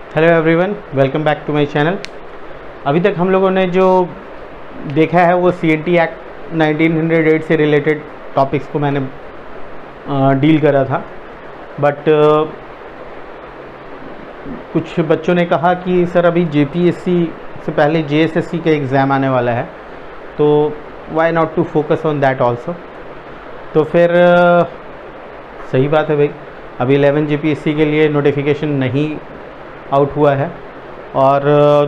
Hello everyone, welcome back to my channel. अभी तक हम लोगों ने जो देखा है वो CNT एक्ट 1908 से रिलेटेड टॉपिक्स को मैंने डील करा था। बट कुछ बच्चों ने कहा कि सर अभी JPSC से पहले JSSC का एग्ज़ाम आने वाला है, तो why not to focus on that also. तो फिर सही बात है भाई, अभी 11 JPSC के लिए नोटिफिकेशन नहीं आउट हुआ है और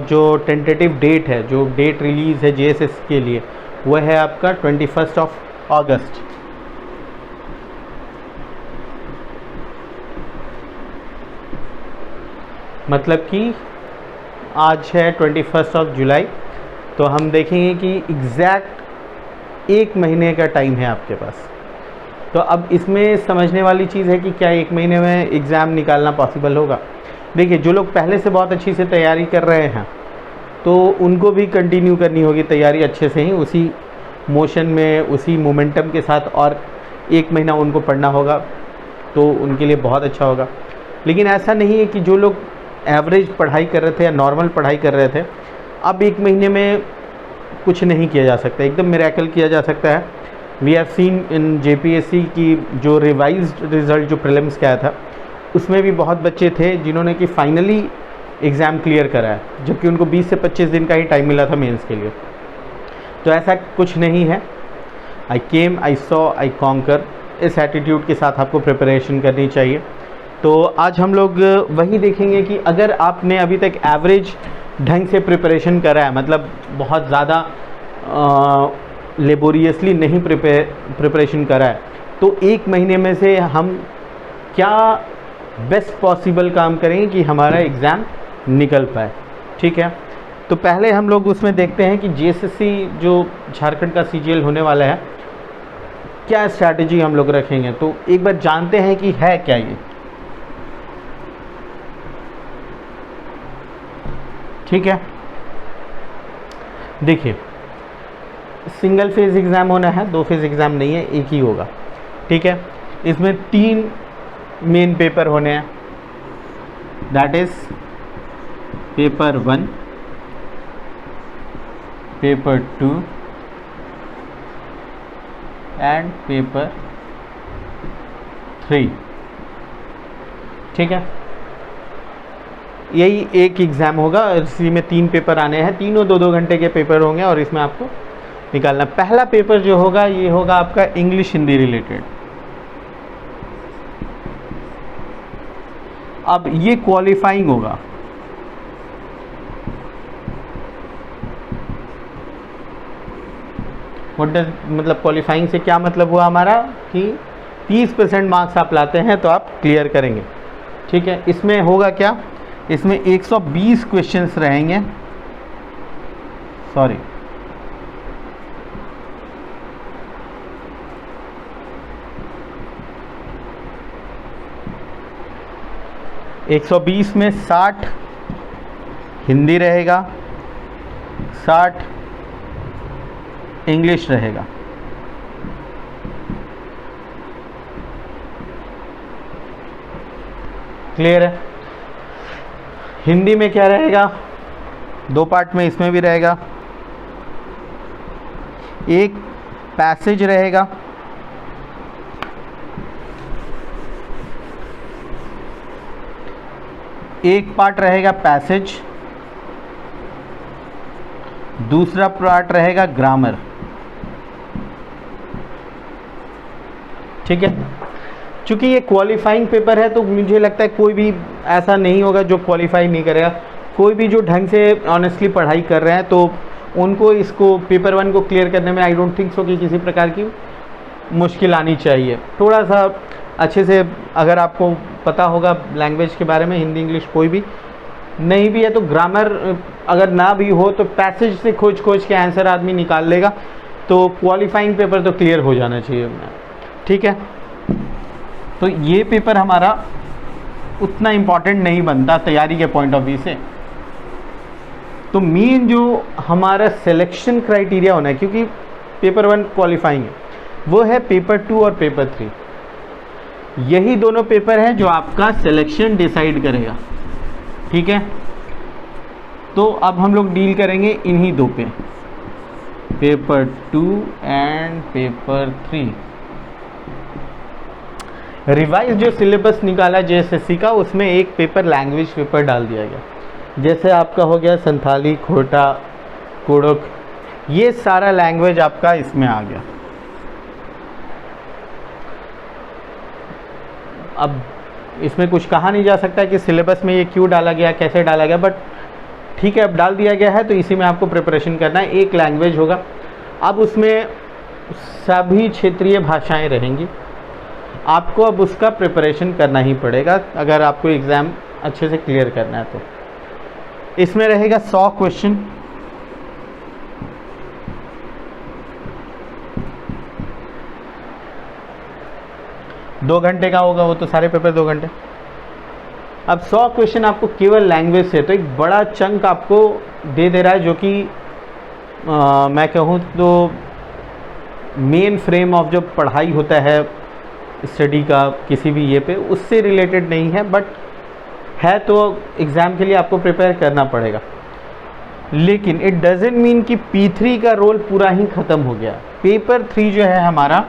जो टेंटेटिव डेट है, जो डेट रिलीज़ है JSS के लिए, वो है आपका 21 अगस्त। मतलब कि आज है 21 जुलाई, तो हम देखेंगे कि एग्जैक्ट एक महीने का टाइम है आपके पास। तो अब इसमें समझने वाली चीज़ है कि क्या एक महीने में एग्ज़ाम निकालना पॉसिबल होगा। देखिए, जो लोग पहले से बहुत अच्छी से तैयारी कर रहे हैं तो उनको भी कंटिन्यू करनी होगी तैयारी अच्छे से ही, उसी मोशन में, उसी मोमेंटम के साथ, और एक महीना उनको पढ़ना होगा तो उनके लिए बहुत अच्छा होगा। लेकिन ऐसा नहीं है कि जो लोग एवरेज पढ़ाई कर रहे थे या नॉर्मल पढ़ाई कर रहे थे, अब एक महीने में कुछ नहीं किया जा सकता, एकदम मिरेकल किया जा सकता है। We have seen in JPSC की जो रिवाइज्ड रिज़ल्ट जो प्रीलिम्स का आया था, उसमें भी बहुत बच्चे थे जिन्होंने कि फाइनली एग्ज़ाम क्लियर करा है, जबकि उनको 20 से 25 दिन का ही टाइम मिला था मेंस के लिए। तो ऐसा कुछ नहीं है। आई केम, आई सॉ, आई कॉन्कर, इस एटीट्यूड के साथ आपको प्रिपरेशन करनी चाहिए। तो आज हम लोग वही देखेंगे कि अगर आपने अभी तक एवरेज ढंग से प्रिपरेशन करा है, मतलब बहुत ज़्यादा लेबोरियसली नहीं प्रिपरेशन करा है, तो एक महीने में से हम क्या बेस्ट पॉसिबल काम करेंगे कि हमारा एग्ज़ाम निकल पाए। ठीक है, तो पहले हम लोग उसमें देखते हैं कि JSSC जो झारखंड का CGL होने वाला है, क्या स्ट्रैटेजी हम लोग रखेंगे। तो एक बार जानते हैं कि है क्या ये। ठीक है, देखिए, सिंगल फेज़ एग्ज़ाम होना है, 2 फेज़ एग्ज़ाम नहीं है, एक ही होगा। ठीक है, इसमें 3 मेन पेपर होने हैं, that is paper 1, paper 2 and paper 3। ठीक है, यही एक एग्ज़ाम होगा, इसी में 3 पेपर आने हैं, तीनों 2-2 घंटे के पेपर होंगे और इसमें आपको निकालना। पहला पेपर जो होगा ये होगा आपका इंग्लिश हिंदी रिलेटेड। अब ये क्वालिफाइंग होगा। व्हाट डज, मतलब क्वालिफाइंग से क्या मतलब हुआ हमारा कि 30% मार्क्स आप लाते हैं तो आप क्लियर करेंगे। ठीक है, इसमें होगा क्या, इसमें 120 क्वेश्चंस रहेंगे, सॉरी 120 में 60 हिंदी रहेगा, 60 इंग्लिश रहेगा। क्लियर है। हिंदी में क्या रहेगा, 2 पार्ट में इसमें भी रहेगा। एक पैसेज रहेगा, एक पार्ट रहेगा पैसेज, दूसरा पार्ट रहेगा ग्रामर। ठीक है, चूंकि ये क्वालिफाइंग पेपर है तो मुझे लगता है कोई भी ऐसा नहीं होगा जो क्वालिफाई नहीं करेगा। कोई भी जो ढंग से ऑनेस्टली पढ़ाई कर रहे हैं तो उनको इसको पेपर 1 को क्लियर करने में आई डोंट थिंक सो कि किसी प्रकार की मुश्किल आनी चाहिए। थोड़ा सा अच्छे से अगर आपको पता होगा लैंग्वेज के बारे में, हिंदी इंग्लिश कोई भी नहीं भी है तो ग्रामर अगर ना भी हो तो पैसेज से खोज के आंसर आदमी निकाल लेगा, तो क्वालिफाइंग पेपर तो क्लियर हो जाना चाहिए। ठीक है, तो ये पेपर हमारा उतना इम्पॉर्टेंट नहीं बनता तैयारी के पॉइंट ऑफ व्यू से। तो मेन जो हमारा सिलेक्शन क्राइटेरिया होना है, क्योंकि पेपर 1 क्वालिफाइंग है, वो है पेपर 2 और पेपर 3। यही दोनों पेपर हैं जो आपका सिलेक्शन डिसाइड करेगा। ठीक है, तो अब हम लोग डील करेंगे इन्हीं दो पे, पेपर 2 एंड पेपर 3। रिवाइज जो सिलेबस निकाला जेएसएससी का, उसमें एक पेपर लैंग्वेज पेपर डाल दिया गया। जैसे आपका हो गया संथाली, खोटा, कुड़ुक, ये सारा लैंग्वेज आपका इसमें आ गया। अब इसमें कुछ कहा नहीं जा सकता कि सिलेबस में ये क्यों डाला गया, कैसे डाला गया, बट ठीक है, अब डाल दिया गया है तो इसी में आपको प्रिपरेशन करना है। एक लैंग्वेज होगा, अब उसमें सभी क्षेत्रीय भाषाएं रहेंगी, आपको अब उसका प्रिपरेशन करना ही पड़ेगा अगर आपको एग्ज़ाम अच्छे से क्लियर करना है तो। इसमें रहेगा 100 क्वेश्चन, दो घंटे का होगा वो तो, सारे पेपर 2 घंटे। अब 100 क्वेश्चन आपको केवल लैंग्वेज से, तो एक बड़ा चंक आपको दे दे रहा है, जो कि मैं कहूँ तो मेन फ्रेम ऑफ जो पढ़ाई होता है स्टडी का किसी भी ये पे, उससे रिलेटेड नहीं है, बट है तो एग्ज़ाम के लिए आपको प्रिपेयर करना पड़ेगा। लेकिन इट डजेंट मीन कि P3 का रोल पूरा ही ख़त्म हो गया। पेपर 3 जो है हमारा,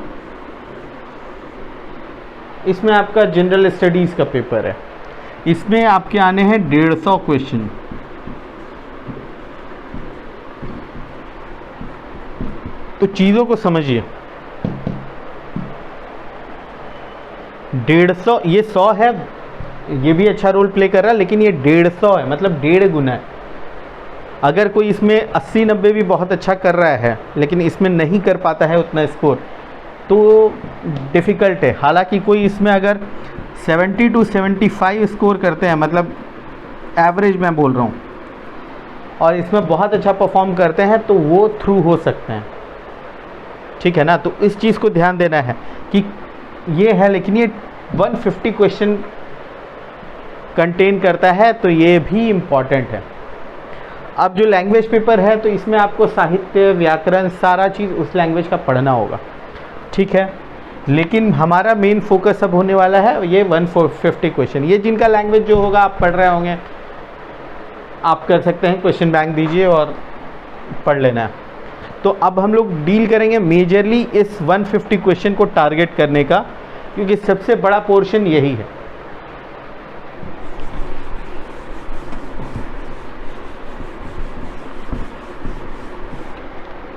इसमें आपका जनरल स्टडीज़ का पेपर है, इसमें आपके आने हैं 150 क्वेश्चन। तो चीज़ों को समझिए, 150, ये 100 है, ये भी अच्छा रोल प्ले कर रहा है, लेकिन ये 150 है, मतलब 1.5 गुना है। अगर कोई इसमें 80-90 भी बहुत अच्छा कर रहा है, लेकिन इसमें नहीं कर पाता है उतना स्कोर, तो डिफ़िकल्ट है। हालांकि कोई इसमें अगर 70 to 75 स्कोर करते हैं, मतलब एवरेज मैं बोल रहा हूँ, और इसमें बहुत अच्छा परफॉर्म करते हैं, तो वो थ्रू हो सकते हैं, ठीक है ना। तो इस चीज़ को ध्यान देना है कि ये है, लेकिन ये 150 क्वेश्चन कंटेन करता है, तो ये भी इम्पॉर्टेंट है। अब जो लैंग्वेज पेपर है, तो इसमें आपको साहित्य, व्याकरण, सारा चीज़ उस लैंग्वेज का पढ़ना होगा, ठीक है। लेकिन हमारा मेन फोकस अब होने वाला है ये 150 क्वेश्चन। ये जिनका लैंग्वेज जो होगा आप पढ़ रहे होंगे, आप कर सकते हैं, क्वेश्चन बैंक दीजिए और पढ़ लेना है। तो अब हम लोग डील करेंगे मेजरली इस 150 क्वेश्चन को टारगेट करने का, क्योंकि सबसे बड़ा पोर्शन यही है।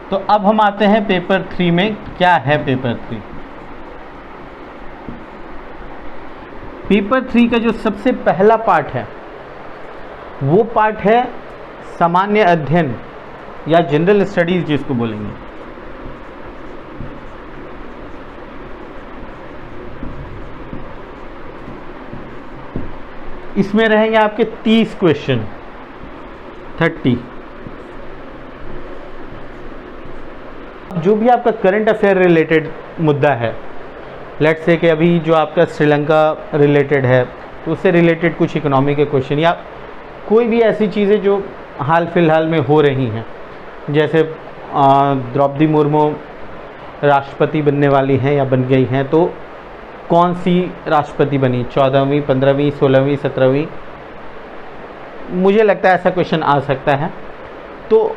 तो अब हम आते हैं पेपर 3 में। क्या है पेपर 3? पेपर 3 का जो सबसे पहला पार्ट है, वो पार्ट है सामान्य अध्ययन या जनरल स्टडीज जिसको बोलेंगे। इसमें रहेंगे आपके 30 क्वेश्चन, 30। जो भी आपका करंट अफेयर रिलेटेड मुद्दा है, लेट्स से कि अभी जो आपका श्रीलंका रिलेटेड है, तो उससे रिलेटेड कुछ इकोनॉमी के क्वेश्चन, या कोई भी ऐसी चीज़ें जो हाल फिलहाल में हो रही हैं, जैसे द्रौपदी मुर्मू राष्ट्रपति बनने वाली हैं या बन गई हैं, तो कौन सी राष्ट्रपति बनी, 14वीं, 15वीं, 16वीं, 17वीं, मुझे लगता है ऐसा क्वेश्चन आ सकता है। तो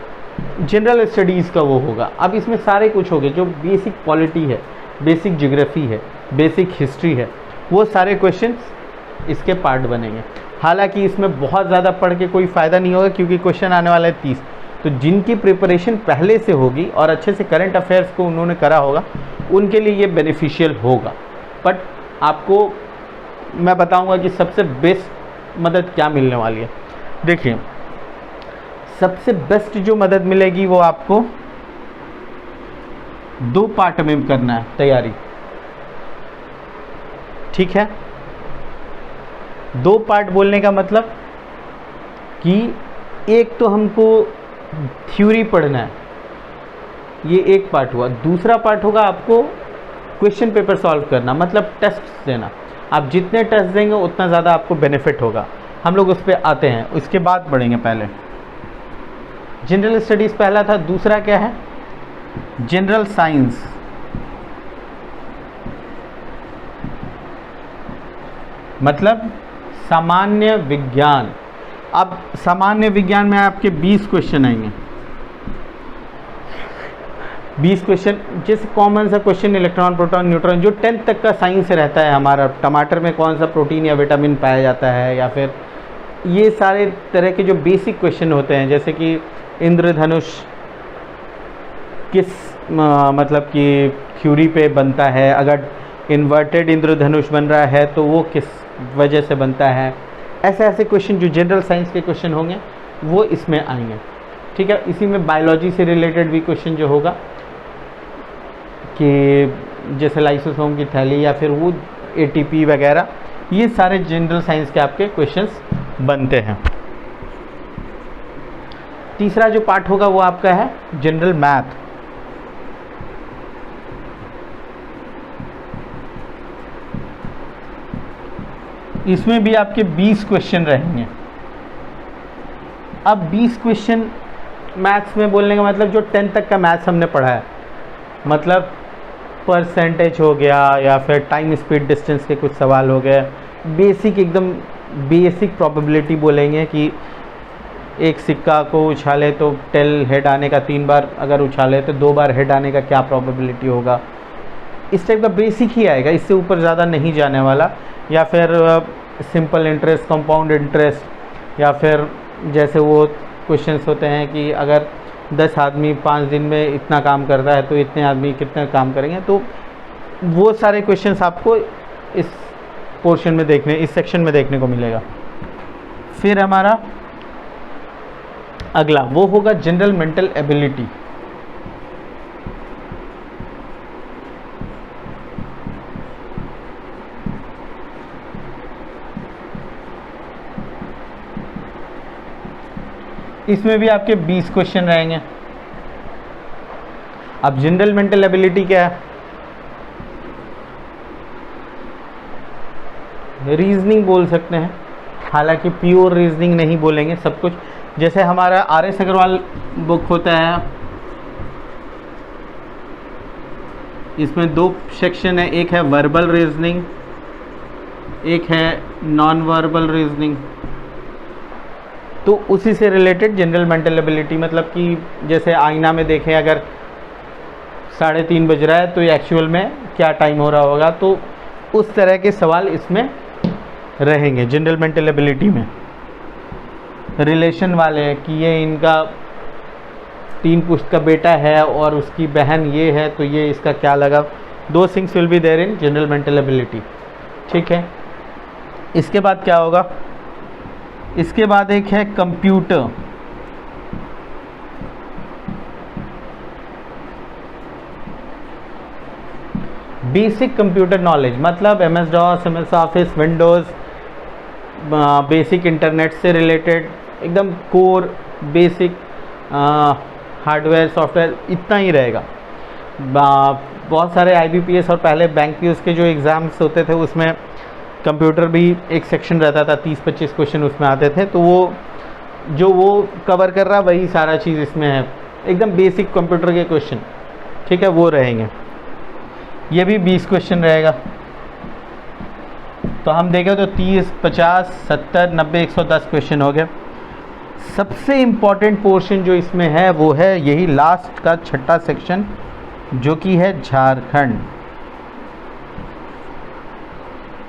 जनरल स्टडीज़ का वो होगा। अब इसमें सारे कुछ हो गए, जो बेसिक पॉलिटी है, बेसिक ज्योग्राफी है, बेसिक हिस्ट्री है, वो सारे क्वेश्चंस इसके पार्ट बनेंगे। हालांकि इसमें बहुत ज़्यादा पढ़ के कोई फ़ायदा नहीं होगा, क्योंकि क्वेश्चन आने वाले हैं 30। तो जिनकी प्रिपरेशन पहले से होगी और अच्छे से करंट अफेयर्स को उन्होंने करा होगा, उनके लिए ये बेनिफिशियल होगा। बट आपको मैं बताऊंगा कि सबसे बेस्ट मदद क्या मिलने वाली है। देखिए, सबसे बेस्ट जो मदद मिलेगी वो आपको 2 पार्ट में करना है तैयारी, ठीक है। 2 पार्ट बोलने का मतलब कि एक तो हमको थ्योरी पढ़ना है, ये एक पार्ट हुआ। दूसरा पार्ट होगा आपको क्वेश्चन पेपर सॉल्व करना, मतलब टेस्ट देना। आप जितने टेस्ट देंगे उतना ज़्यादा आपको बेनिफिट होगा। हम लोग उस पर आते हैं, उसके बाद बढ़ेंगे। पहले जनरल स्टडीज़ पहला था। दूसरा क्या है? जनरल साइंस, मतलब सामान्य विज्ञान। अब सामान्य विज्ञान में आपके 20 क्वेश्चन आएंगे। 20 क्वेश्चन, जैसे कॉमन सा क्वेश्चन इलेक्ट्रॉन प्रोटॉन न्यूट्रॉन जो 10th तक का साइंस रहता है हमारा, टमाटर में कौन सा प्रोटीन या विटामिन पाया जाता है, या फिर ये सारे तरह के जो बेसिक क्वेश्चन होते हैं, जैसे कि इंद्रधनुष किस मतलब कि थ्योरी पे बनता है, अगर इन्वर्टेड इंद्रधनुष बन रहा है तो वो किस वजह से बनता है, ऐसे ऐसे क्वेश्चन जो जनरल साइंस के क्वेश्चन होंगे वो इसमें आएंगे। ठीक है, इसी में बायोलॉजी से रिलेटेड भी क्वेश्चन जो होगा कि जैसे लाइसोसोम की थैली या फिर वो एटीपी वगैरह, ये सारे जनरल साइंस के आपके क्वेश्चंस बनते हैं। तीसरा जो पार्ट होगा वो आपका है जनरल मैथ। इसमें भी आपके 20 क्वेश्चन रहेंगे। अब 20 क्वेश्चन मैथ्स में बोलने का मतलब जो 10th तक का मैथ्स हमने पढ़ा है, मतलब परसेंटेज हो गया या फिर टाइम स्पीड डिस्टेंस के कुछ सवाल हो गए, बेसिक एकदम बेसिक प्रोबेबिलिटी बोलेंगे कि एक सिक्का को उछाले तो टेल हेड आने का 3 बार अगर उछाले तो 2 बार हेड आने का क्या प्रोबेबिलिटी होगा, इस टाइप का बेसिक ही आएगा, इससे ऊपर ज़्यादा नहीं जाने वाला। या फिर सिंपल इंटरेस्ट, कंपाउंड इंटरेस्ट, या फिर जैसे वो क्वेश्चंस होते हैं कि अगर 10 आदमी 5 दिन में इतना काम करता है तो इतने आदमी कितने काम करेंगे, तो वो सारे क्वेश्चंस आपको इस पोर्शन में देखने, इस सेक्शन में देखने को मिलेगा। फिर हमारा अगला वो होगा जनरल मेंटल एबिलिटी। इसमें भी आपके 20 क्वेश्चन रहेंगे। अब जनरल मेंटल एबिलिटी क्या है? रीजनिंग बोल सकते हैं, हालांकि प्योर रीजनिंग नहीं बोलेंगे सब कुछ। जैसे हमारा RS अग्रवाल बुक होता है, इसमें 2 सेक्शन है, एक है वर्बल रीजनिंग, एक है नॉन वर्बल रीजनिंग। तो उसी से रिलेटेड जनरल मेंटल एबिलिटी, मतलब कि जैसे आईना में देखें अगर 3:30 बज रहा है तो एक्चुअल में क्या टाइम हो रहा होगा, तो उस तरह के सवाल इसमें रहेंगे जनरल मेंटल एबिलिटी में। रिलेशन वाले कि ये इनका 3 पुश्त का बेटा है और उसकी बहन ये है तो ये इसका क्या लगा, 2 things will be there in general mental ability. ठीक है, इसके बाद क्या होगा? इसके बाद एक है कंप्यूटर। बेसिक कंप्यूटर नॉलेज, मतलब MS DOS, MS office, Windows, basic internet से रिलेटेड एकदम कोर बेसिक हार्डवेयर सॉफ्टवेयर, इतना ही रहेगा। बहुत सारे IBPS और पहले बैंक POs के जो एग्ज़ाम्स होते थे उसमें कंप्यूटर भी एक सेक्शन रहता था, 30-25 क्वेश्चन उसमें आते थे, तो वो कवर कर रहा वही सारा चीज़ इसमें है, एकदम बेसिक कंप्यूटर के क्वेश्चन। ठीक है, वो रहेंगे। ये भी 20 क्वेश्चन रहेगा। तो हम देखें तो 30, 50, 70, 90, 110 क्वेश्चन हो गए। सबसे इम्पॉर्टेंट पोर्शन जो इसमें है वो है यही लास्ट का 6ठा सेक्शन, जो कि है झारखंड,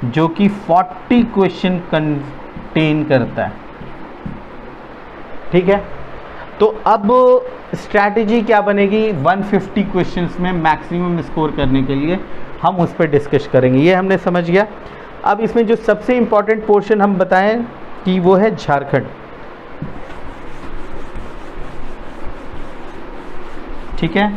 जो कि 40 क्वेश्चन कंटेन करता है। ठीक है, तो अब स्ट्रैटेजी क्या बनेगी 150 क्वेश्चंस में मैक्सिमम स्कोर करने के लिए, हम उस पर डिस्कस करेंगे। ये हमने समझ गया। अब इसमें जो सबसे इम्पॉर्टेंट पोर्शन हम बताएं कि वो है झारखंड। ठीक है,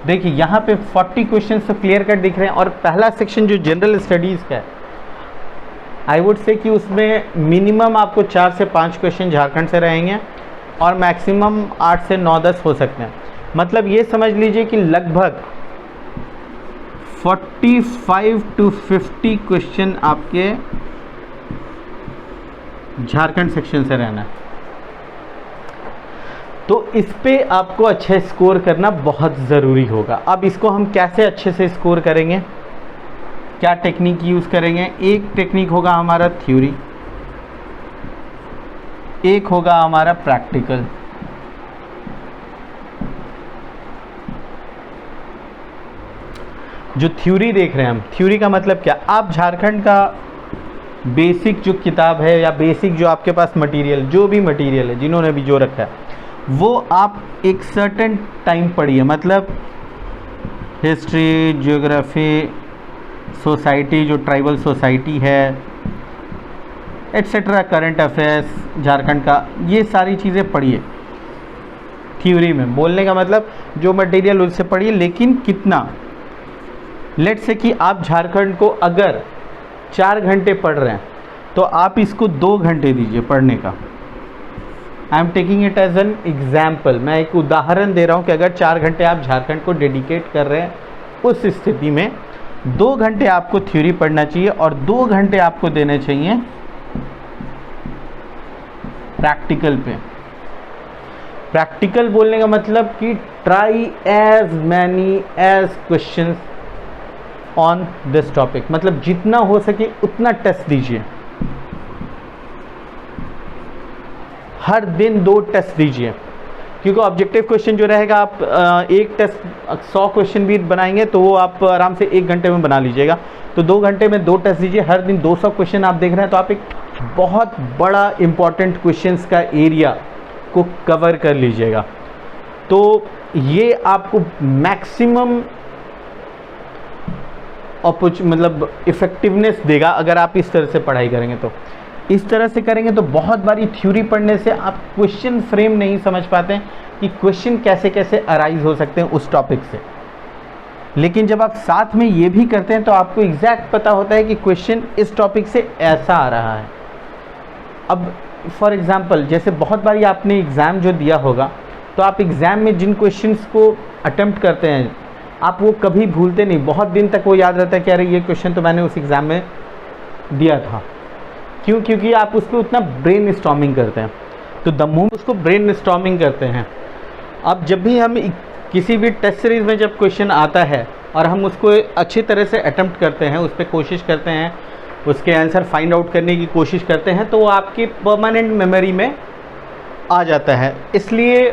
देखिए यहाँ पे 40 क्वेश्चन तो क्लियर कट दिख रहे हैं। और पहला सेक्शन जो जनरल स्टडीज़ का है, आई वुड से कि उसमें मिनिमम आपको 4 से 5 क्वेश्चन झारखंड से रहेंगे और मैक्सिमम 8 से 9-10 हो सकते हैं। मतलब ये समझ लीजिए कि लगभग 45 to 50 क्वेश्चन आपके झारखंड सेक्शन से रहना है। तो इस पे आपको अच्छे स्कोर करना बहुत ज़रूरी होगा। अब इसको हम कैसे अच्छे से स्कोर करेंगे, क्या टेक्निक यूज़ करेंगे? एक टेक्निक होगा हमारा थ्योरी, एक होगा हमारा प्रैक्टिकल। जो थ्योरी देख रहे हैं हम, थ्योरी का मतलब क्या? आप झारखंड का बेसिक जो किताब है या बेसिक जो आपके पास मटेरियल, जो भी मटेरियल है जिन्होंने भी जो रखा है, वो आप एक सर्टेन टाइम पढ़िए। मतलब हिस्ट्री, ज्योग्राफी, सोसाइटी, जो ट्राइबल सोसाइटी है, एट्सेट्रा, करंट अफेयर्स झारखंड का, ये सारी चीज़ें पढ़िए थ्योरी में। बोलने का मतलब जो मटेरियल उससे पढ़िए, लेकिन कितना? लेट्स से कि आप झारखंड को अगर 4 घंटे पढ़ रहे हैं तो आप इसको 2 घंटे दीजिए पढ़ने का। I am taking it as an example, मैं एक उदाहरण दे रहा हूँ कि अगर 4 घंटे आप झारखंड को डेडिकेट कर रहे हैं, उस स्थिति में 2 घंटे आपको थ्योरी पढ़ना चाहिए और 2 घंटे आपको देने चाहिए प्रैक्टिकल पे। प्रैक्टिकल बोलने का मतलब कि try as many as questions on this topic, मतलब जितना हो सके उतना टेस्ट दीजिए। हर दिन 2 टेस्ट दीजिए, क्योंकि ऑब्जेक्टिव क्वेश्चन जो रहेगा, आप एक टेस्ट 100 क्वेश्चन भी बनाएंगे तो वो आप आराम से 1 घंटे में बना लीजिएगा। तो 2 घंटे में 2 टेस्ट दीजिए, हर दिन 200 क्वेश्चन आप देख रहे हैं, तो आप एक बहुत बड़ा इंपॉर्टेंट क्वेश्चंस का एरिया को कवर कर लीजिएगा। तो ये आपको मैक्सिमम मतलब इफ़ेक्टिवनेस देगा अगर आप इस तरह से पढ़ाई करेंगे। तो इस तरह से करेंगे तो बहुत बारी थ्योरी पढ़ने से आप क्वेश्चन फ्रेम नहीं समझ पाते हैं कि क्वेश्चन कैसे कैसे अराइज हो सकते हैं उस टॉपिक से। लेकिन जब आप साथ में ये भी करते हैं तो आपको एग्जैक्ट पता होता है कि क्वेश्चन इस टॉपिक से ऐसा आ रहा है। अब फॉर एग्जांपल, जैसे बहुत बारी आपने एग्ज़ाम जो दिया होगा, तो आप एग्ज़ाम में जिन क्वेश्चंस को अटेम्प्ट करते हैं आप वो कभी भूलते नहीं, बहुत दिन तक वो याद रहता है कि अरे ये क्वेश्चन तो मैंने उस एग्ज़ाम में दिया था। क्यों? क्योंकि आप उस पर उतना ब्रेन स्टॉर्मिंग करते हैं। तो द मोमेंट उसको ब्रेन स्टॉर्मिंग करते हैं, अब जब भी हम किसी भी टेस्ट सीरीज़ में जब क्वेश्चन आता है और हम उसको अच्छी तरह से अटेम्प्ट करते हैं, उस पर कोशिश करते हैं, उसके आंसर फाइंड आउट करने की कोशिश करते हैं, तो वो आपकी परमानेंट मेमोरी में आ जाता है। इसलिए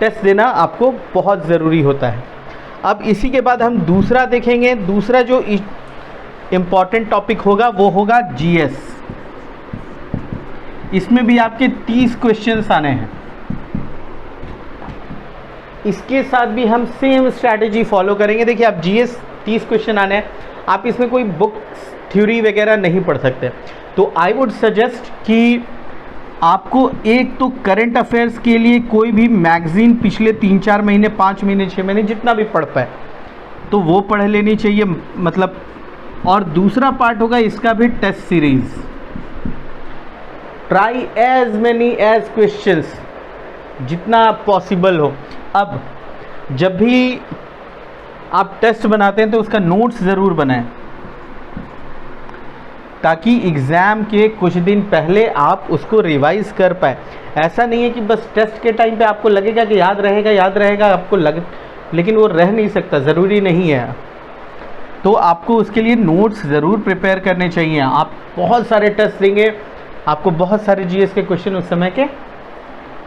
टेस्ट देना आपको बहुत ज़रूरी होता है। अब इसी के बाद हम दूसरा देखेंगे। दूसरा जो इम्पॉर्टेंट टॉपिक होगा वो होगा जीएस। इसमें भी आपके 30 क्वेश्चंस आने हैं। इसके साथ भी हम सेम स्ट्रैटेजी फॉलो करेंगे। देखिए, आप जीएस 30 क्वेश्चन आने हैं, आप इसमें कोई बुक्स थ्योरी वगैरह नहीं पढ़ सकते। तो आई वुड सजेस्ट कि आपको एक तो करंट अफेयर्स के लिए कोई भी मैगज़ीन पिछले 3-4 महीने, 5 महीने, 6 महीने जितना भी पढ़ पाए तो वो पढ़ लेनी चाहिए, मतलब। और दूसरा पार्ट होगा इसका भी test series. Try as many as questions जितना पॉसिबल हो। अब जब भी आप टेस्ट बनाते हैं तो उसका नोट्स ज़रूर बनाएं, ताकि एग्ज़ाम के कुछ दिन पहले आप उसको रिवाइज़ कर पाए। ऐसा नहीं है कि बस टेस्ट के टाइम पे आपको लगेगा कि याद रहेगा आपको लेकिन वो रह नहीं सकता, ज़रूरी नहीं है। तो आपको उसके लिए नोट्स ज़रूर प्रिपेयर करने चाहिए। आप बहुत सारे टेस्ट देंगे, आपको बहुत सारे जीएस के क्वेश्चन उस समय के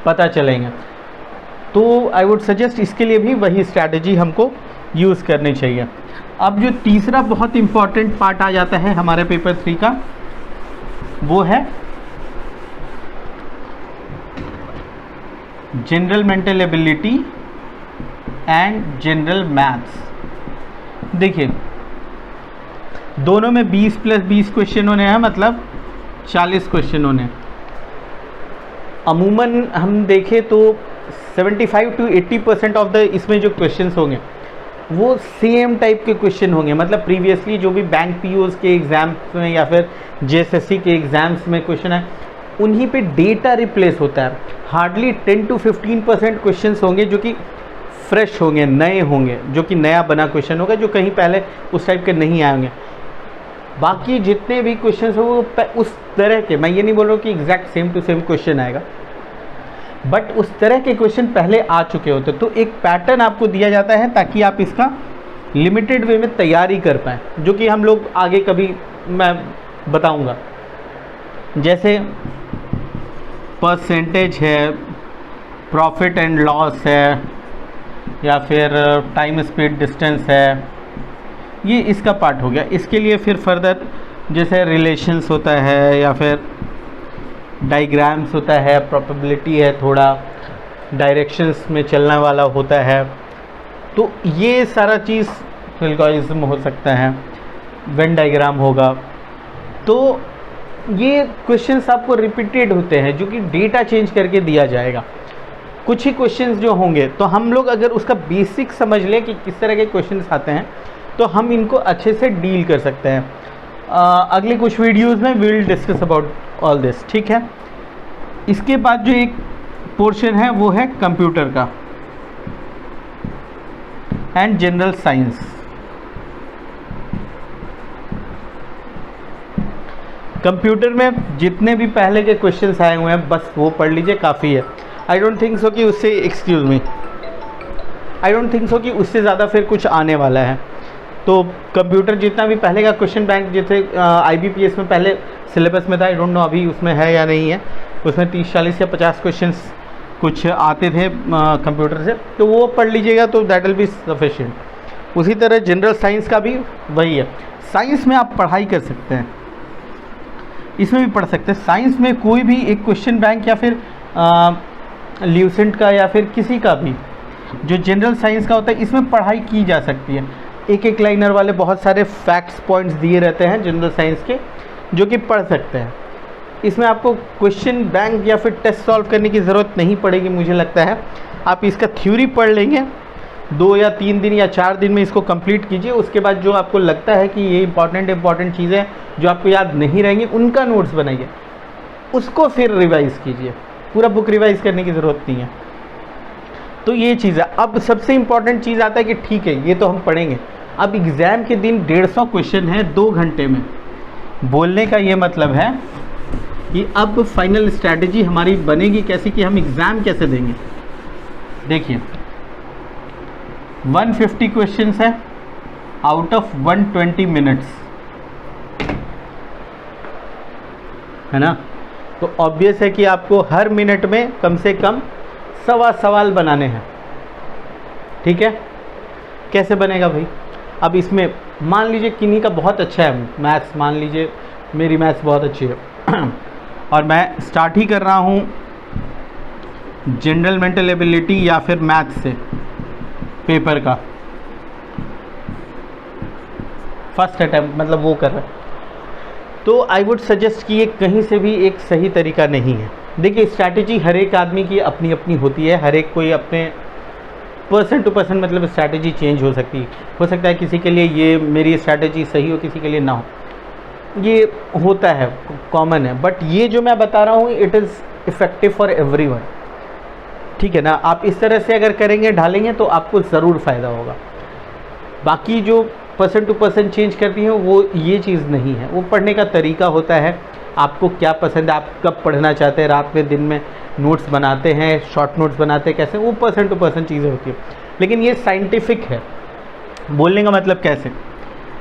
पता चलेंगे। तो आई वुड सजेस्ट इसके लिए भी वही स्ट्रैटेजी हमको यूज़ करनी चाहिए। अब जो तीसरा बहुत इम्पॉर्टेंट पार्ट आ जाता है हमारे पेपर 3 का, वो है general mental ability and general maths. देखिए, दोनों में 20 + 20 क्वेश्चन होने हैं, मतलब 40 क्वेश्चन होने। अमूमन हम देखें तो 75 to 80% ऑफ द इसमें जो क्वेश्चंस होंगे वो सेम टाइप के क्वेश्चन होंगे। मतलब प्रीवियसली जो भी बैंक पीओज के एग्ज़ाम्स में या फिर जेएसएससी के एग्ज़ाम्स में क्वेश्चन है, उन्हीं पे डेटा रिप्लेस होता है। हार्डली 10 to 15% क्वेश्चंस होंगे जो कि फ्रेश होंगे, नए होंगे, जो कि नया बना क्वेश्चन होगा, जो कहीं पहले उस टाइप के नहीं आए होंगे। बाकी जितने भी क्वेश्चंस हो वो उस तरह के, मैं ये नहीं बोल रहा हूँ कि exact same to same question आएगा, बट उस तरह के क्वेश्चन पहले आ चुके होते, तो एक पैटर्न आपको दिया जाता है ताकि आप इसका लिमिटेड वे में तैयारी कर पाएँ, जो कि हम लोग आगे कभी मैं बताऊंगा। जैसे परसेंटेज है, प्रॉफिट एंड लॉस है, या फिर टाइम स्पीड डिस्टेंस है, ये इसका पार्ट हो गया। इसके लिए फिर फर्दर जैसे रिलेशंस होता है, या फिर डायग्राम्स होता है, प्रोबेबिलिटी है, थोड़ा डायरेक्शंस में चलने वाला होता है, तो ये सारा चीज़ एल्गोरिथम हो सकता है, वेन डायग्राम होगा। तो ये क्वेश्चंस आपको रिपीटेड होते हैं जो कि डेटा चेंज करके दिया जाएगा। कुछ ही क्वेश्चंस जो होंगे, तो हम लोग अगर उसका बेसिक समझ लें कि किस तरह के क्वेश्चंस आते हैं, तो हम इनको अच्छे से डील कर सकते हैं। अगले कुछ वीडियोस में we will discuss about all this, ठीक है। इसके बाद जो एक पोर्शन है वो है कंप्यूटर का एंड जनरल साइंस। कंप्यूटर में जितने भी पहले के क्वेश्चंस आए हुए हैं बस वो पढ़ लीजिए, काफ़ी है। आई डोंट थिंक सो कि उससे आई डोंट थिंक सो कि उससे ज़्यादा फिर कुछ आने वाला है। तो कंप्यूटर जितना भी पहले का क्वेश्चन बैंक जैसे IBPS में पहले सिलेबस में था, आई डोंट नो अभी उसमें है या नहीं है, उसमें 30, 40 या 50 क्वेश्चंस कुछ आते थे कंप्यूटर से, तो वो पढ़ लीजिएगा तो दैट विल बी सफिशिएंट। उसी तरह जनरल साइंस का भी वही है। साइंस में आप पढ़ाई कर सकते हैं, इसमें भी पढ़ सकते हैं। साइंस में कोई भी एक क्वेश्चन बैंक या फिर ल्यूसेंट का या फिर किसी का भी जो जनरल साइंस का होता है, इसमें पढ़ाई की जा सकती है। एक एक लाइनर वाले बहुत सारे फैक्ट्स पॉइंट्स दिए रहते हैं जनरल साइंस के, जो कि पढ़ सकते हैं। इसमें आपको क्वेश्चन बैंक या फिर टेस्ट सॉल्व करने की ज़रूरत नहीं पड़ेगी, मुझे लगता है। आप इसका थ्योरी पढ़ लेंगे, 2 या 3 दिन या 4 दिन में इसको कंप्लीट कीजिए। उसके बाद जो आपको लगता है कि ये इंपॉर्टेंट चीज़ें जो आपको याद नहीं रहेंगी, उनका नोट्स बनाइए, उसको फिर रिवाइज़ कीजिए। पूरा बुक रिवाइज़ करने की ज़रूरत नहीं है। तो ये चीज़ है। अब सबसे इम्पॉर्टेंट चीज़ आता है कि ठीक है ये तो हम पढ़ेंगे, अब एग्ज़ाम के दिन 150 क्वेश्चन है 2 घंटे में। बोलने का ये मतलब है कि अब फाइनल स्ट्रैटेजी हमारी बनेगी कैसी, कि हम एग्ज़ाम कैसे देंगे। देखिए 150 क्वेश्चंस है आउट ऑफ 120 मिनट्स, है ना। तो ऑब्वियस है कि आपको हर मिनट में कम से कम 100 सवाल बनाने हैं, ठीक है। कैसे बनेगा भाई? अब इसमें मान लीजिए किन्हीं का बहुत अच्छा है मैथ्स, मान लीजिए मेरी मैथ्स बहुत अच्छी है और मैं स्टार्ट ही कर रहा हूँ जनरल मेंटल एबिलिटी या फिर मैथ्स से पेपर का फर्स्ट अटैम्प्ट, मतलब वो कर रहा है, तो आई वुड सजेस्ट कि ये कहीं से भी एक सही तरीका नहीं है। देखिए स्ट्रैटेजी हर एक आदमी की अपनी अपनी होती है, हर एक कोई अपने पर्सन टू पर्सन मतलब स्ट्रैटेजी चेंज हो सकती है। हो सकता है किसी के लिए ये मेरी स्ट्रैटेजी सही हो, किसी के लिए ना हो, ये होता है, कॉमन है। बट ये जो मैं बता रहा हूँ it is effective for everyone, ठीक है ना। आप इस तरह से अगर करेंगे, ढालेंगे, तो आपको ज़रूर फ़ायदा होगा। बाकी जो पर्सन टू पर्सन चेंज करती है वो ये चीज़ नहीं है, वो पढ़ने का तरीका होता है। आपको क्या पसंद है, आप कब पढ़ना चाहते हैं, रात में दिन में नोट्स बनाते हैं, शॉर्ट नोट्स बनाते हैं, कैसे, वो पर्सन टू पर्सन चीज़ें होती है। लेकिन ये साइंटिफिक है। बोलने का मतलब कैसे,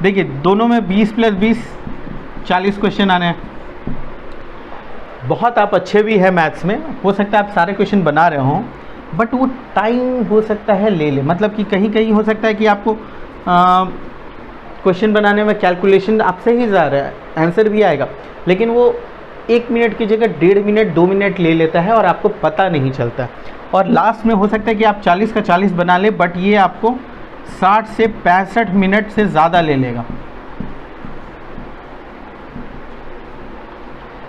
देखिए दोनों में 20 + 20 40 क्वेश्चन आने हैं। बहुत आप अच्छे भी हैं मैथ्स में, हो सकता है आप सारे क्वेश्चन बना रहे हों, बट वो टाइम हो सकता है ले मतलब कि कहीं कहीं हो सकता है कि आपको क्वेश्चन बनाने में कैलकुलेशन आपसे ही जा रहा है, आंसर भी आएगा, लेकिन वो 1 मिनट की जगह 1.5 मिनट 2 मिनट ले लेता है और आपको पता नहीं चलता। और लास्ट में हो सकता है कि आप 40 का 40 बना ले, बट ये आपको 60 से 65 मिनट से ज़्यादा ले लेगा।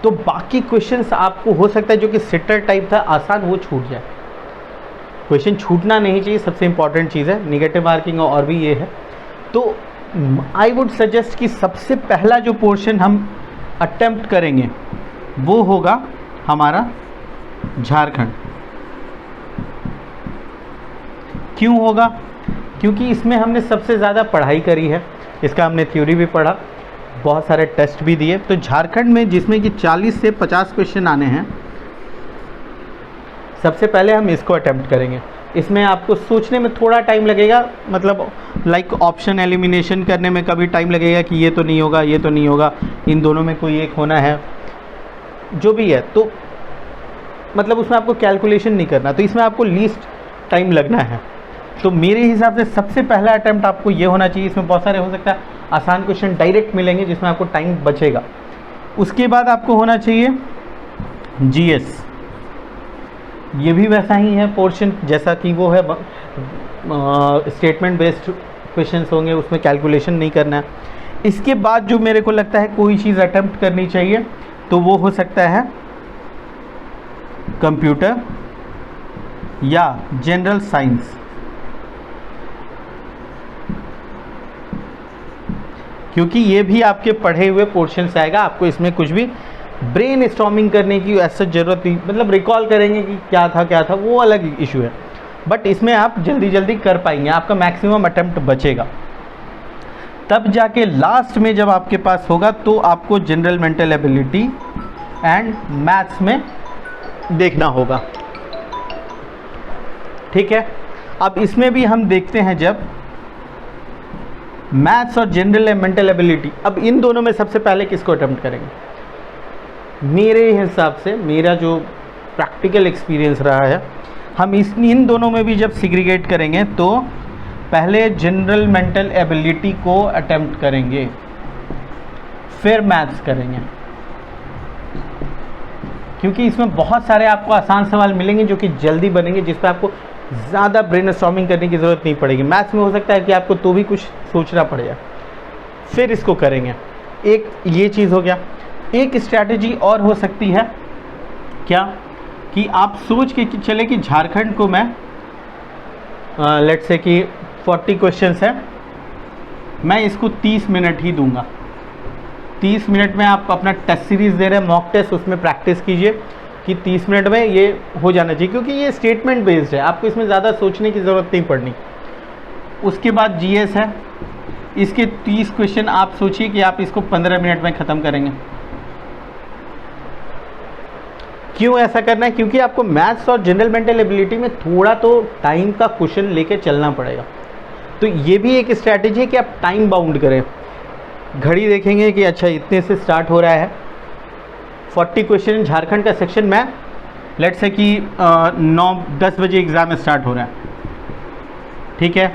तो बाकी क्वेश्चंस आपको हो सकता है जो कि सिटर टाइप था आसान, वो छूट जाए। क्वेश्चन छूटना नहीं चाहिए, सबसे इंपॉर्टेंट चीज़ है। नेगेटिव मार्किंग और भी ये है। तो आई वुड सजेस्ट कि सबसे पहला जो पोर्शन हम अटेम्प्ट करेंगे वो होगा हमारा झारखंड। क्यों होगा? क्योंकि इसमें हमने सबसे ज़्यादा पढ़ाई करी है, इसका हमने थ्योरी भी पढ़ा, बहुत सारे टेस्ट भी दिए। तो झारखंड में जिसमें कि 40 से 50 क्वेश्चन आने हैं, सबसे पहले हम इसको अटेम्प्ट करेंगे। इसमें आपको सोचने में थोड़ा टाइम लगेगा, मतलब लाइक ऑप्शन एलिमिनेशन करने में कभी टाइम लगेगा कि ये तो नहीं होगा, ये तो नहीं होगा, इन दोनों में कोई एक होना है, जो भी है। तो मतलब उसमें आपको कैलकुलेशन नहीं करना, तो इसमें आपको लीस्ट टाइम लगना है। तो मेरे हिसाब से सबसे पहला अटैम्प्ट आपको ये होना चाहिए। इसमें बहुत सारे हो सकता है आसान क्वेश्चन डायरेक्ट मिलेंगे जिसमें आपको टाइम बचेगा। उसके बाद आपको होना चाहिए जीएस। ये भी वैसा ही है पोर्शन जैसा कि वो है, स्टेटमेंट बेस्ड क्वेश्चंस होंगे, उसमें कैलकुलेशन नहीं करना है। इसके बाद जो मेरे को लगता है कोई चीज़ अटेम्प्ट करनी चाहिए तो वो हो सकता है कंप्यूटर या जनरल साइंस, क्योंकि ये भी आपके पढ़े हुए पोर्शन से आएगा। आपको इसमें कुछ भी ब्रेन स्टॉर्मिंग करने की ऐसा ज़रूरत नहीं, मतलब रिकॉल करेंगे कि क्या था वो अलग इशू है, बट इसमें आप जल्दी जल्दी कर पाएंगे, आपका मैक्सिमम अटेम्प्ट बचेगा। तब जाके लास्ट में जब आपके पास होगा तो आपको general mental ability and maths में देखना होगा, ठीक है। अब इसमें भी हम देखते हैं जब मैथ्स और जनरल मेंटल एबिलिटी, अब इन दोनों में सबसे पहले किसको अटेम्प्ट करेंगे? मेरे हिसाब से, मेरा जो प्रैक्टिकल एक्सपीरियंस रहा है, हम इन दोनों में भी जब सिग्रीगेट करेंगे तो पहले जनरल मेंटल एबिलिटी को अटेम्प्ट करेंगे, फिर मैथ्स करेंगे, क्योंकि इसमें बहुत सारे आपको आसान सवाल मिलेंगे जो कि जल्दी बनेंगे, जिस पर आपको ज़्यादा ब्रेनस्टॉर्मिंग करने की ज़रूरत नहीं पड़ेगी। मैथ्स में हो सकता है कि आपको तो भी कुछ सोचना पड़ेगा, फिर इसको करेंगे। एक ये चीज़ हो गया। एक स्ट्रैटेजी और हो सकती है क्या, कि आप सोच के चले कि झारखंड को मैं लेट्स से कि 40 क्वेश्चंस है, मैं इसको 30 मिनट ही दूंगा। 30 मिनट में आप अपना टेस्ट सीरीज़ दे रहे हैं, मॉक टेस्ट, उसमें प्रैक्टिस कीजिए कि 30 मिनट में ये हो जाना चाहिए, क्योंकि ये स्टेटमेंट बेस्ड है, आपको इसमें ज़्यादा सोचने की ज़रूरत नहीं पड़नी। उसके बाद जीएस है, इसके 30 क्वेश्चन आप सोचिए कि आप इसको 15 मिनट में ख़त्म करेंगे। क्यों ऐसा करना है? क्योंकि आपको मैथ्स और जनरल मेंटल एबिलिटी में थोड़ा तो टाइम का क्वेश्चन लेके चलना पड़ेगा। तो ये भी एक स्ट्रैटेजी है कि आप टाइम बाउंड करें। घड़ी देखेंगे कि अच्छा इतने से स्टार्ट हो रहा है, 40 क्वेश्चन झारखंड का सेक्शन में, लेट्स से कि 9-10 बजे एग्ज़ाम स्टार्ट हो रहा है, ठीक है।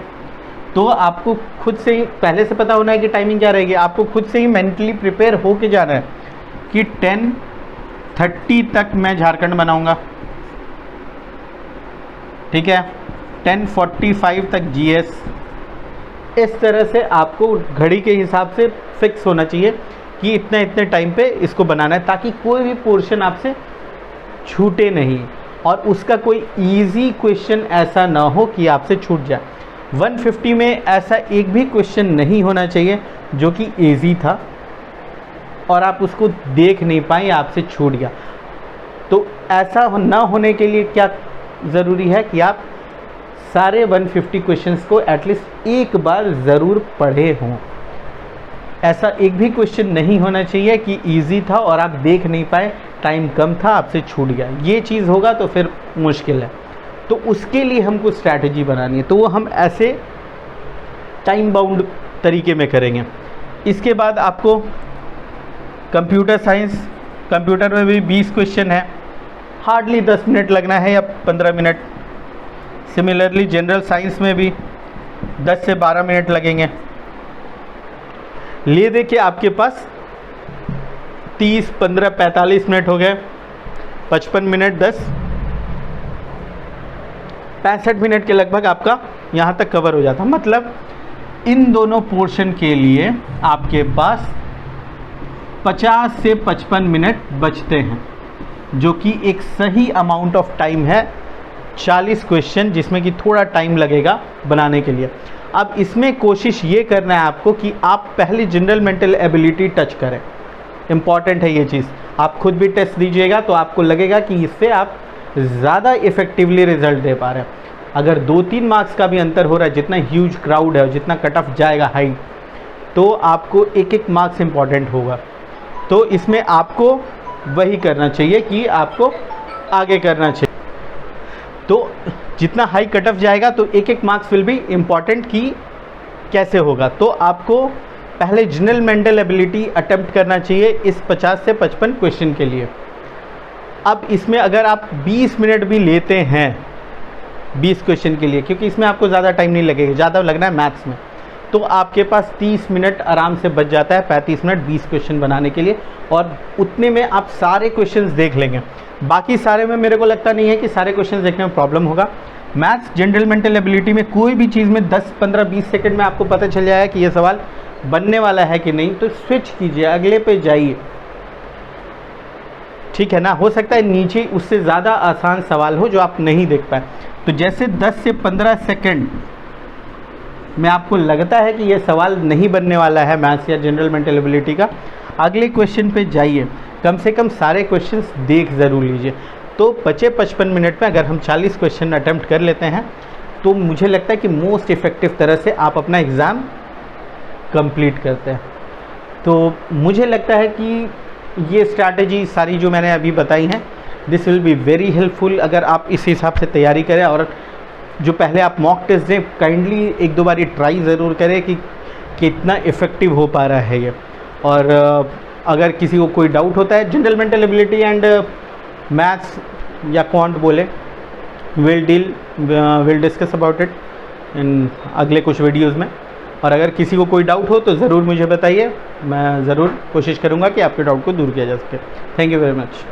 तो आपको खुद से ही पहले से पता होना है कि टाइमिंग क्या रहेगी, आपको खुद से ही मेंटली प्रिपेयर होके जाना है कि 10:30 तक मैं झारखंड बनाऊंगा, ठीक है, 10:45 तक जीएस। इस तरह से आपको घड़ी के हिसाब से फिक्स होना चाहिए कि इतने टाइम पे इसको बनाना है, ताकि कोई भी पोर्शन आपसे छूटे नहीं और उसका कोई इजी क्वेश्चन ऐसा ना हो कि आपसे छूट जाए। 150 में ऐसा एक भी क्वेश्चन नहीं होना चाहिए जो कि इजी था और आप उसको देख नहीं पाए, आपसे छूट गया। तो ऐसा ना होने के लिए क्या ज़रूरी है कि आप सारे 150 क्वेश्चंस को एटलीस्ट एक बार ज़रूर पढ़े हों। ऐसा एक भी क्वेश्चन नहीं होना चाहिए कि इजी था और आप देख नहीं पाए, टाइम कम था, आपसे छूट गया। ये चीज़ होगा तो फिर मुश्किल है। तो उसके लिए हमको स्ट्रैटेजी बनानी है, तो वो हम ऐसे टाइम बाउंड तरीके में करेंगे। इसके बाद आपको कंप्यूटर साइंस, कंप्यूटर में भी 20 क्वेश्चन है, हार्डली 10 मिनट लगना है या 15 मिनट। सिमिलरली जनरल साइंस में भी 10 से 12 मिनट लगेंगे। ले देखिए आपके पास 30, 15, 45 मिनट हो गए, 55 मिनट 10, 65 मिनट के लगभग आपका यहाँ तक कवर हो जाता। मतलब इन दोनों पोर्शन के लिए आपके पास 50 से 55 मिनट बचते हैं, जो कि एक सही अमाउंट ऑफ टाइम है। 40 क्वेश्चन जिसमें कि थोड़ा टाइम लगेगा बनाने के लिए। अब इसमें कोशिश ये करना है आपको कि आप पहले जनरल मेंटल एबिलिटी टच करें। इम्पॉर्टेंट है ये चीज़। आप खुद भी टेस्ट दीजिएगा तो आपको लगेगा कि इससे आप ज़्यादा इफ़ेक्टिवली रिजल्ट दे पा रहे हैं। अगर 2-3 मार्क्स का भी अंतर हो रहा है, जितना ह्यूज क्राउड है, जितना कट ऑफ जाएगा हाई, तो आपको एक मार्क्स इम्पॉर्टेंट होगा। तो इसमें आपको वही करना चाहिए कि आपको आगे करना चाहिए। तो जितना हाई कट ऑफ जाएगा तो एक एक मार्क्स विल बी इम्पॉर्टेंट कि कैसे होगा। तो आपको पहले जनरल मेंटल एबिलिटी अटेम्प्ट करना चाहिए इस 50 से 55 क्वेश्चन के लिए। अब इसमें अगर आप 20 मिनट भी लेते हैं 20 क्वेश्चन के लिए, क्योंकि इसमें आपको ज़्यादा टाइम नहीं लगेगा, ज़्यादा लगना है मैथ्स में, तो आपके पास 30 मिनट आराम से बच जाता है, 35 मिनट 20 क्वेश्चन बनाने के लिए, और उतने में आप सारे क्वेश्चंस देख लेंगे। बाकी सारे में मेरे को लगता नहीं है कि सारे क्वेश्चंस देखने में प्रॉब्लम होगा। मैथ्स जनरल मेंटल एबिलिटी में कोई भी चीज़ में 10, 15, 20 सेकंड में आपको पता चल जाएगा कि ये सवाल बनने वाला है कि नहीं, तो स्विच कीजिए, अगले पे जाइए, ठीक है ना। हो सकता है नीचे उससे ज़्यादा आसान सवाल हो जो आप नहीं देख पाए। तो जैसे 10 से 15 सेकंड में आपको लगता है कि ये सवाल नहीं बनने वाला है मैथ्स या जनरल मेंटल एबिलिटी का, अगले क्वेश्चन पे जाइए, कम से कम सारे क्वेश्चंस देख ज़रूर लीजिए। तो बचे 55 मिनट में अगर हम 40 क्वेश्चन अटैम्प्ट कर लेते हैं तो मुझे लगता है कि मोस्ट इफ़ेक्टिव तरह से आप अपना एग्ज़ाम कंप्लीट करते हैं। तो मुझे लगता है कि ये स्ट्रैटेजी सारी जो मैंने अभी बताई हैं, this will be very helpful अगर आप इस हिसाब से तैयारी करें। और जो पहले आप मॉक टेस्ट दें, काइंडली 1-2 बारी ट्राई ज़रूर करें कि कितना इफ़ेक्टिव हो पा रहा है ये। और अगर किसी को कोई डाउट होता है general mental ability and maths या क्वांट बोले, will discuss about it in अगले कुछ वीडियोज़ में। और अगर किसी को कोई डाउट हो तो ज़रूर मुझे बताइए, मैं ज़रूर कोशिश करूँगा कि आपके डाउट को दूर किया जा सके। Thank you very much.